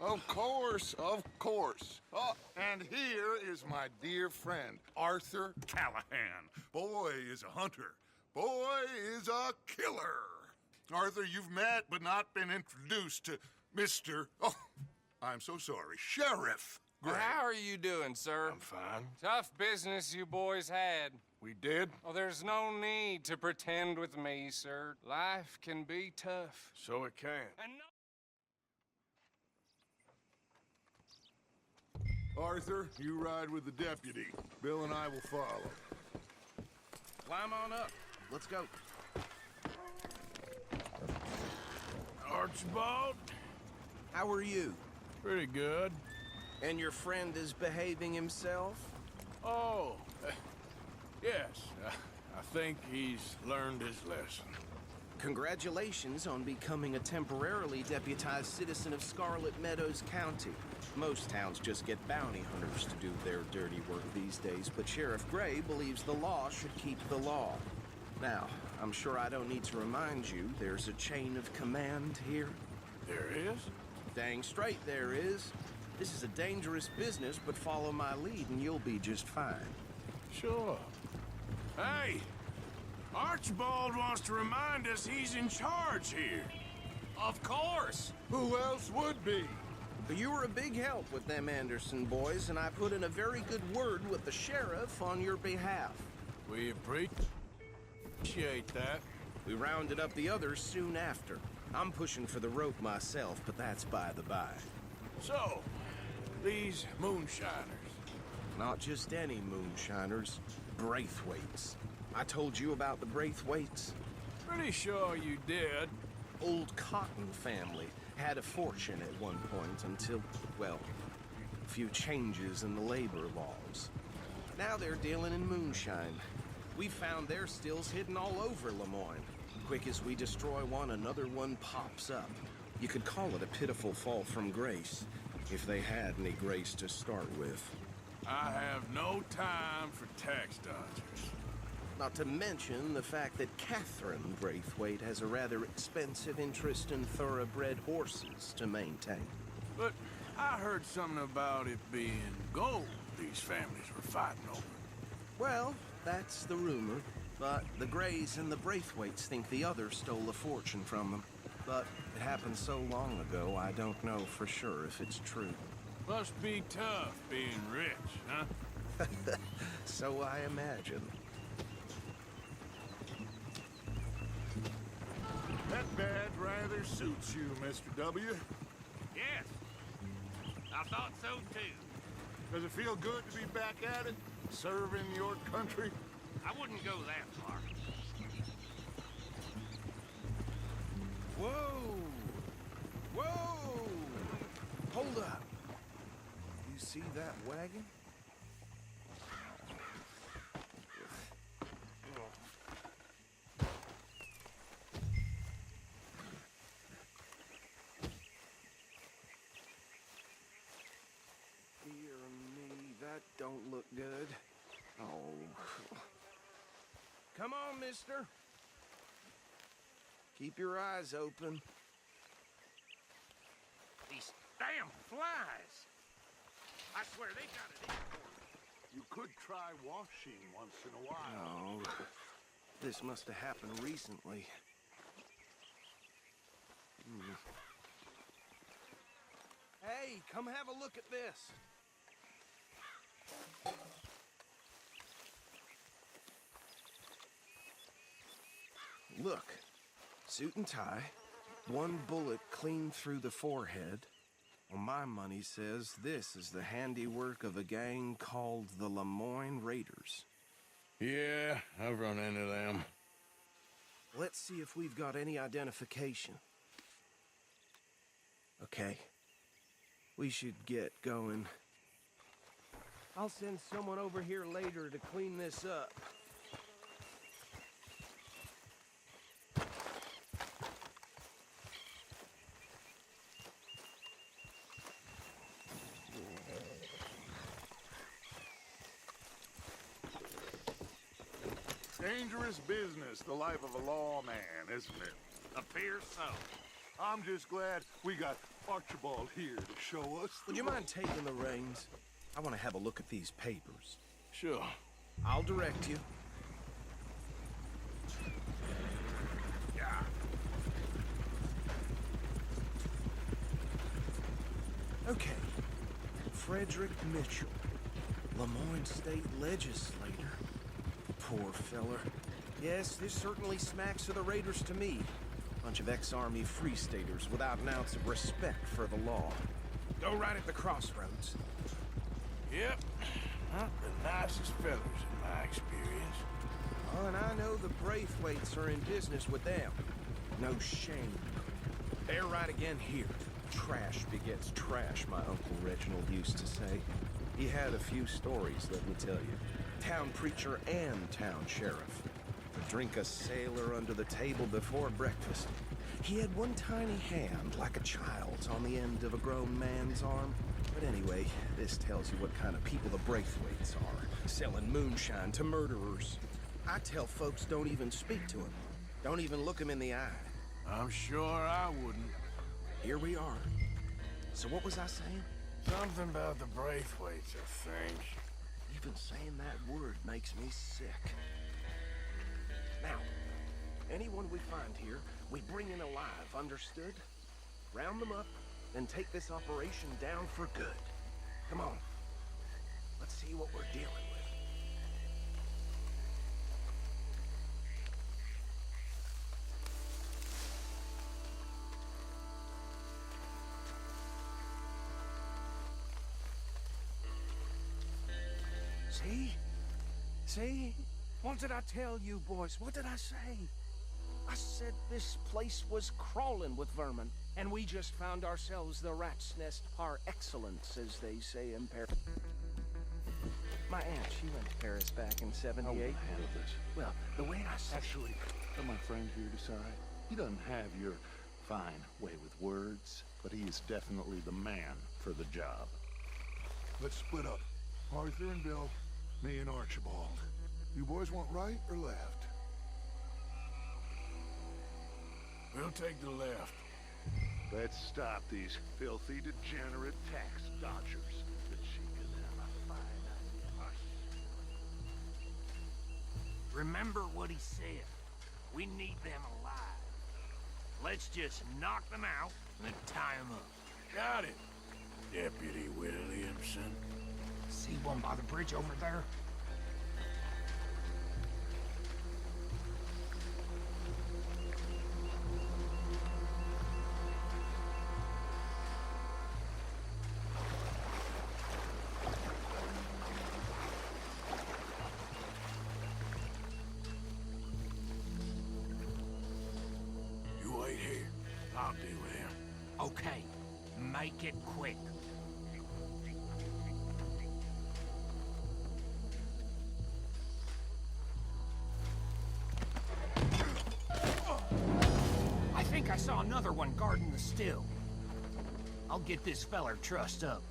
Of course, of course. Oh, and here is my dear friend, Arthur Callahan. Boy is a hunter. Boy is a killer. Arthur, you've met but not been introduced to Mr. Oh, I'm so sorry, Sheriff Gray. How are you doing, sir? I'm fine. Tough business you boys had. We did? Oh, there's no need to pretend with me, sir. Life can be tough. So it can. And no Arthur, you ride with the deputy. Bill and I will follow. Climb on up. Let's go. Archibald? How are you? Pretty good. And your friend is behaving himself? Oh, yes. I think he's learned his lesson. Congratulations on becoming a temporarily deputized citizen of Scarlet Meadows County. Most towns just get bounty hunters to do their dirty work these days, but Sheriff Gray believes the law should keep the law. Now, I'm sure I don't need to remind you there's a chain of command here. There is? Dang straight there is. This is a dangerous business, but follow my lead and you'll be just fine. Sure. Hey! Archibald wants to remind us he's in charge here. Of course! Who else would be? You were a big help with them Anderson boys, and I put in a very good word with the sheriff on your behalf. We appreciate that. We rounded up the others soon after. I'm pushing for the rope myself, but that's by the by. So, these moonshiners. Not just any moonshiners, Braithwaites. I told you about the Braithwaites? Pretty sure you did. Old Cotton family had a fortune at one point until, well, a few changes in the labor laws. Now they're dealing in moonshine. We found their stills hidden all over Lemoyne. Quick as we destroy one, another one pops up. You could call it a pitiful fall from grace, if they had any grace to start with. I have no time for tax dodgers. Not to mention the fact that Catherine Braithwaite has a rather expensive interest in thoroughbred horses to maintain. But I heard something about it being gold these families were fighting over. Well, that's the rumor. But the Grays and the Braithwaites think the others stole a fortune from them. But it happened so long ago, I don't know for sure if it's true. Must be tough being rich, huh? So I imagine. That badge rather suits you, Mr. W. Yes. I thought so, too. Does it feel good to be back at it? Serving your country? I wouldn't go that far. Whoa! Whoa! Hold up. You see that wagon? Dear me, that don't look good. Oh. Come on, mister. Keep your eyes open. These damn flies. I swear they got it in for me. You could try washing once in a while. Oh, this must have happened recently. Hey, come have a look at this. Look, suit and tie, one bullet clean through the forehead. Well, my money says this is the handiwork of a gang called the Lemoyne Raiders. Yeah, I've run into them. Let's see if we've got any identification. Okay. We should get going. I'll send someone over here later to clean this up. Dangerous business, the life of a lawman, isn't it? Appears so. I'm just glad we got Archibald here to show us. Would you mind taking the reins? I want to have a look at these papers. Sure. I'll direct you. Yeah. Okay. Frederick Mitchell, Lemoyne State Legislator. Poor feller. Yes, this certainly smacks of the Raiders to me. Bunch of ex-Army Free Staters without an ounce of respect for the law. Go right at the crossroads. Yep. Not the nicest fellas in my experience. Oh, and I know the Braithwaites are in business with them. No shame. They're right again here. Trash begets trash, my Uncle Reginald used to say. He had a few stories, let me tell you. Town preacher and town sheriff. To drink a sailor under the table before breakfast. He had one tiny hand, like a child's, on the end of a grown man's arm. But anyway, this tells you what kind of people the Braithwaites are. Selling moonshine to murderers. I tell folks don't even speak to him. Don't even look him in the eye. I'm sure I wouldn't. Here we are. So what was I saying? Something about the Braithwaites, I think. Even saying that word makes me sick. Now, anyone we find here, we bring in alive, understood? Round them up, then take this operation down for good. Come on. Let's see what we're dealing with. See? See? What did I tell you, boys? What did I say? I said this place was crawling with vermin, and we just found ourselves the rat's nest par excellence, as they say in Paris. My aunt, she went to Paris back in '78. Handle this. Well, the way I said... Actually, let my friend here decide. He doesn't have your fine way with words, but he is definitely the man for the job. Let's split up. Arthur and Bill, me and Archibald. You boys want right or left? We'll take the left. Let's stop these filthy, degenerate tax dodgers. The cheek of them, a fine idea. Remember what he said. We need them alive. Let's just knock them out and tie them up. Got it, Deputy Williamson. See one by the bridge over there? You wait here. I'll deal with him. Okay, make it quick. I think I saw another one guarding the still. I'll get this feller trussed up.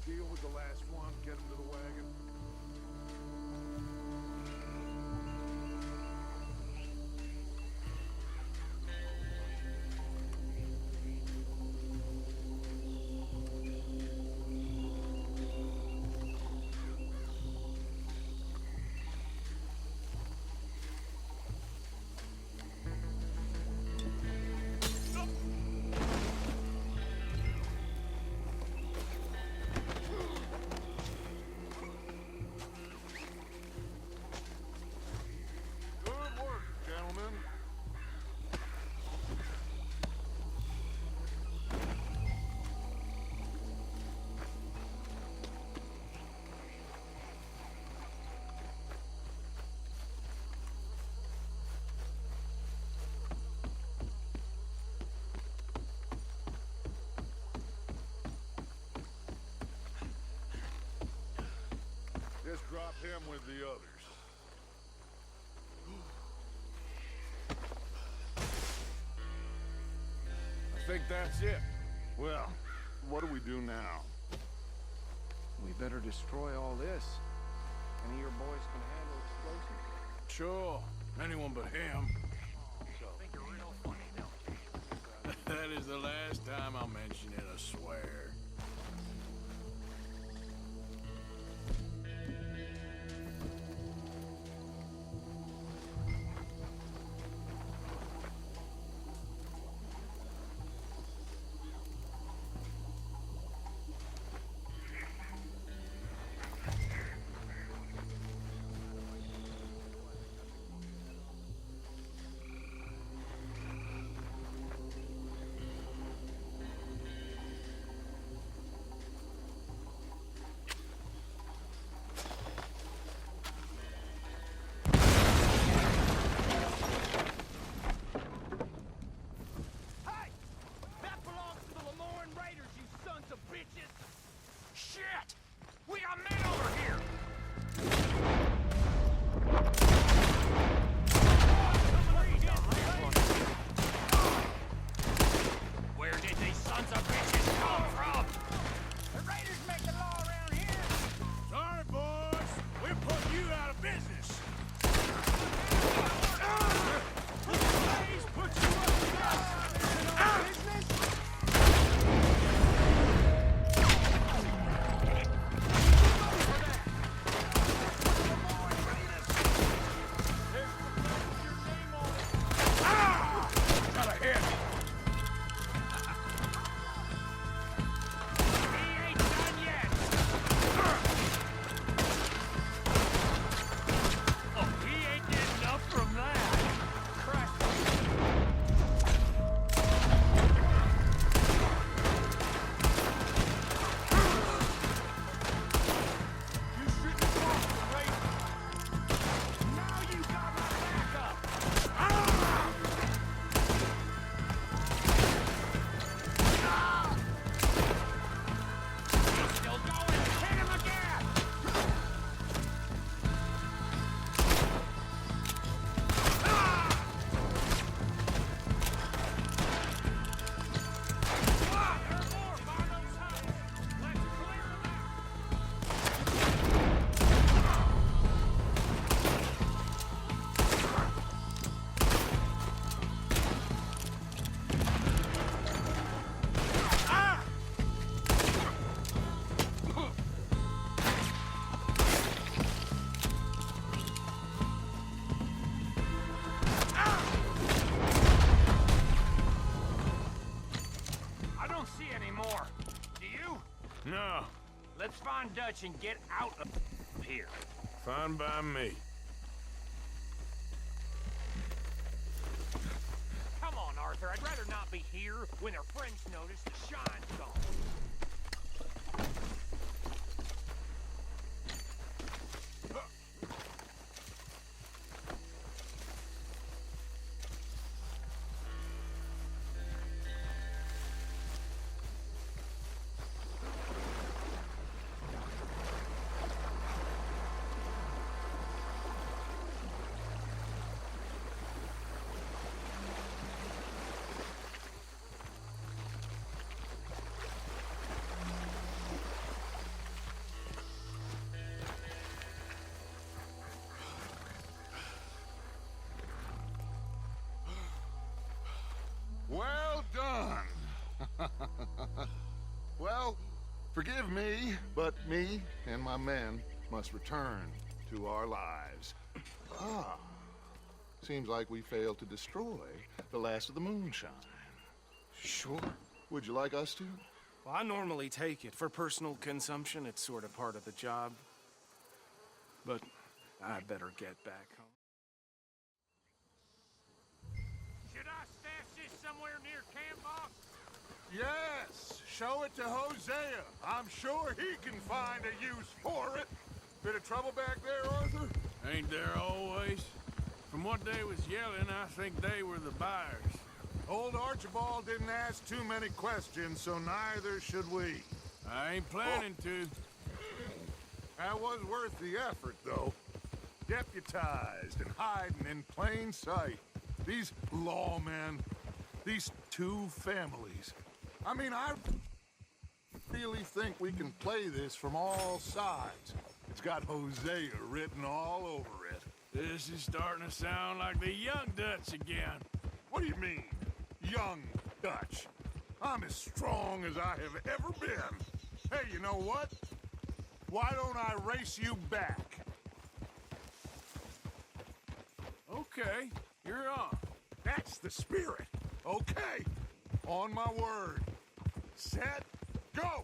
Deal with the last one, get him to the wagon. am with the others. I think that's it. Well, what do we do now? We better destroy all this. Any of your boys can handle explosives. Sure, anyone but him. Think you're real funny, don't you? That is the last time I'll mention it, I swear. Hey! That belongs to the Lemoran Raiders, you sons of bitches! Shit! We got men over here! Where did these sons of bitches come from? The Raiders make the law around here! Sorry, boys. We're putting you out of business. Please put you up to us. Business? Got a hit. He ain't done yet! Oh, he ain't getting up from that! Christ. You shouldn't have walked the race. Now you got my backup! He's still going! Hit him again! There are more by those houses! Let's clear them out! I don't see any more. Do you? No, Let's find Dutch and get out of here. fine by me. Come on, Arthur. I'd rather not be here when their friends notice the shine's gone. Well done. Well, forgive me, but me and my men must return to our lives. Ah, seems like we failed to destroy the last of the moonshine. Sure. Would you like us to? Well, I normally take it. For personal consumption, it's sort of part of the job. But I better get back home. Should I stash this somewhere near camp, boss? Yes, show it to Hosea. I'm sure he can find a use for it. Bit of trouble back there, Arthur? Ain't there always? From what they was yelling, I think they were the buyers. Old Archibald didn't ask too many questions, so neither should we. I ain't planning to. That was worth the effort, though. Deputized and hiding in plain sight. These lawmen, these two families. I mean, I really think we can play this from all sides. It's got Hosea written all over it. This is starting to sound like the Young Dutch again. What do you mean, young Dutch? I'm as strong as I have ever been. Hey, you know what? Why don't I race you back? Okay, you're on. That's the spirit. Okay, on my word. Set, go!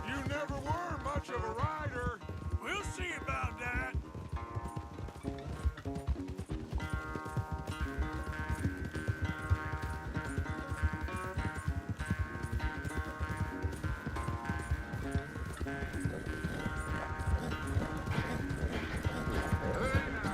You never were much of a rider. We'll see about that. Hey, now.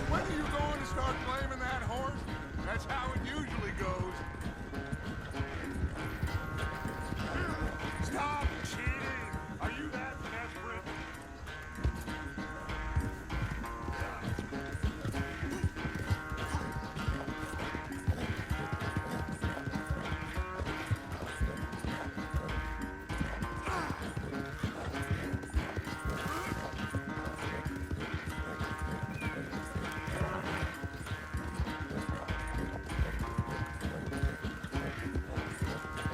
When are you going to start blaming that horse? That's how it usually goes. Stop cheating! Are you that desperate?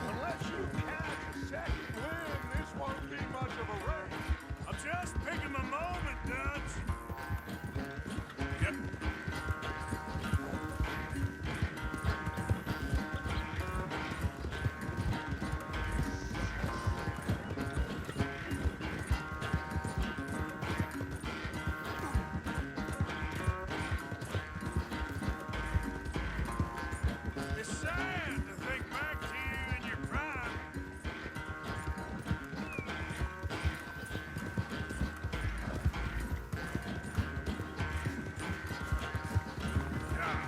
Unless you catch a second wind, this won't be much of a race. I'm just picking my moment, Dutch. Yep. It's sad to think back to you in your prime. Yeah.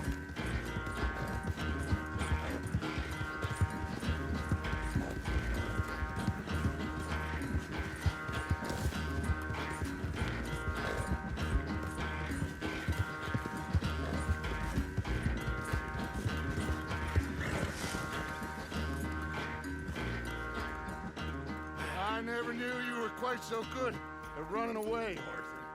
I never knew you were quite so good at running away, Arthur.